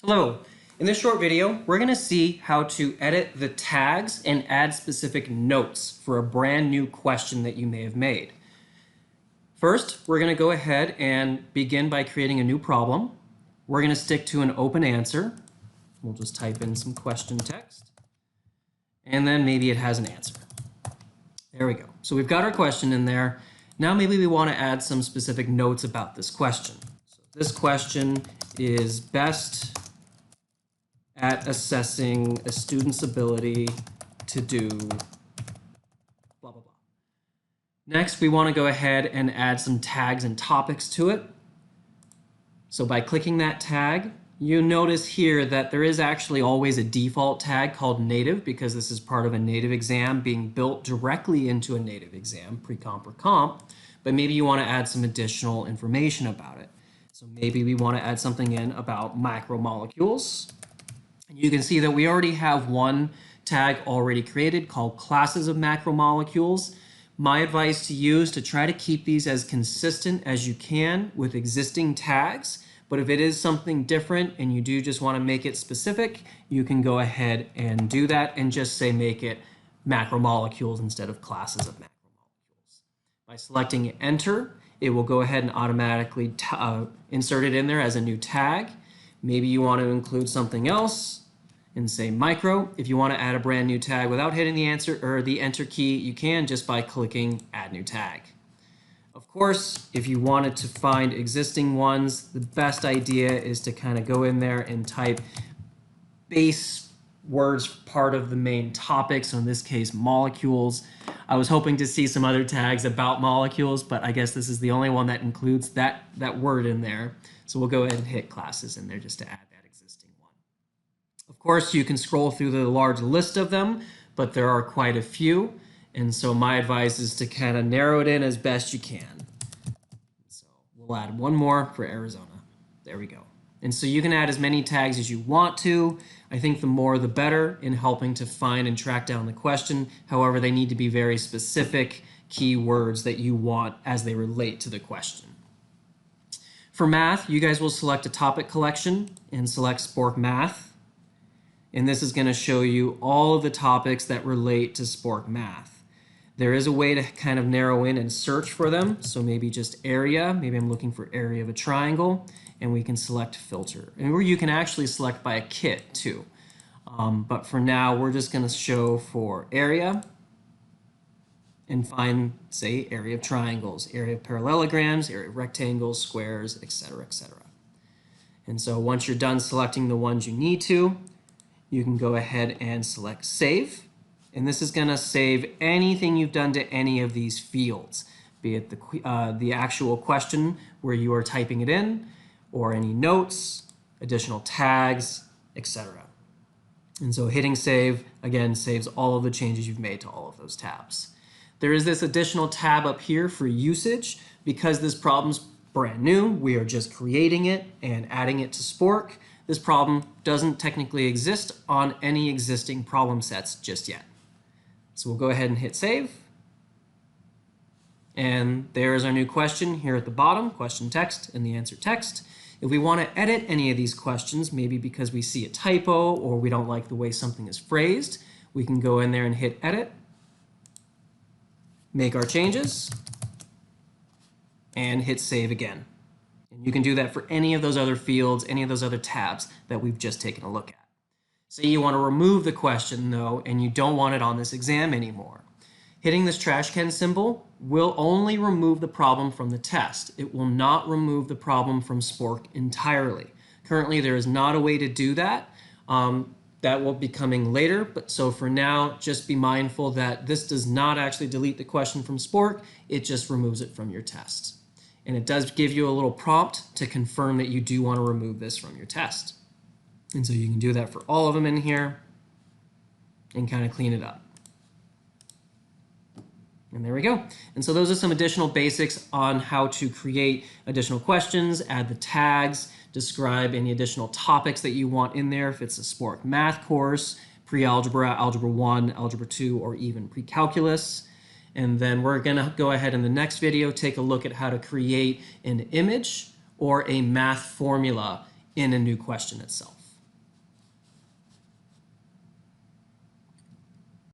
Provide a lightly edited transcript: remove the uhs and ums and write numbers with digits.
Hello. In this short video, we're going to see how to edit the tags and add specific notes for a brand new question that you may have made. First, we're going to go ahead and begin by creating a new problem. We're going to stick to an open answer. We'll just type in some question text, and then maybe it has an answer. There we go. So we've got our question in there. Now maybe we want to add some specific notes about this question. So this question is best at assessing a student's ability to do blah, blah, blah. Next, we want to go ahead and add some tags and topics to it. So by clicking that tag, you notice here that there is actually always a default tag called native because this is part of a native exam being built directly into a native exam, pre-comp or comp, but maybe you want to add some additional information about it. So maybe we want to add something in about macromolecules. You can see that we already have one tag already created called classes of macromolecules. My advice to you is to try to keep these as consistent as you can with existing tags. But if it is something different and you do just want to make it specific, you can go ahead and do that and just say make it macromolecules instead of classes of macromolecules. By selecting enter, it will go ahead and automatically insert it in there as a new tag. Maybe you want to include something else and say micro. If you want to add a brand new tag without hitting the answer or the enter key, you can just by clicking add new tag. Of course, if you wanted to find existing ones, the best idea is to kind of go in there and type base words part of the main topic. So in this case, molecules. I was hoping to see some other tags about molecules, but I guess this is the only one that includes that word in there. So we'll go ahead and hit classes in there just to add that existing one. Of course, you can scroll through the large list of them, but there are quite a few. And so my advice is to kind of narrow it in as best you can. So we'll add one more for Arizona. There we go. And so you can add as many tags as you want to. I think the more the better in helping to find and track down the question. However, they need to be very specific keywords that you want as they relate to the question. For math, you guys will select a topic collection and select SPORK Math. And this is going to show you all of the topics that relate to SPORK Math. There is a way to kind of narrow in and search for them. So maybe just area. Maybe I'm looking for area of a triangle. And we can select filter. And where you can actually select by a kit too. But for now, we're just going to show for area and find, say, area of triangles, area of parallelograms, area of rectangles, squares, etc., etc. And so once you're done selecting the ones you need to, you can go ahead and select save. And this is going to save anything you've done to any of these fields, be it the actual question where you are typing it in, or any notes, additional tags, etc. And so hitting save, again, saves all of the changes you've made to all of those tabs. There is this additional tab up here for usage. Because this problem's brand new, we are just creating it and adding it to SPORK. This problem doesn't technically exist on any existing problem sets just yet. So we'll go ahead and hit save. And there's our new question here at the bottom, question text and the answer text. If we want to edit any of these questions, maybe because we see a typo or we don't like the way something is phrased, we can go in there and hit edit, make our changes, and hit save again. And you can do that for any of those other fields, any of those other tabs that we've just taken a look at. Say you want to remove the question though, and you don't want it on this exam anymore. Hitting this trash can symbol will only remove the problem from the test. It will not remove the problem from SPORK entirely. Currently, there is not a way to do that. That will be coming later, but so for now, just be mindful that this does not actually delete the question from SPORK, it just removes it from your test. And it does give you a little prompt to confirm that you do want to remove this from your test. And so you can do that for all of them in here and kind of clean it up. And there we go. And so those are some additional basics on how to create additional questions, add the tags, describe any additional topics that you want in there if it's a SPORK math course, pre-algebra, algebra 1, algebra 2, or even pre-calculus. And then we're going to go ahead in the next video, take a look at how to create an image or a math formula in a new question itself.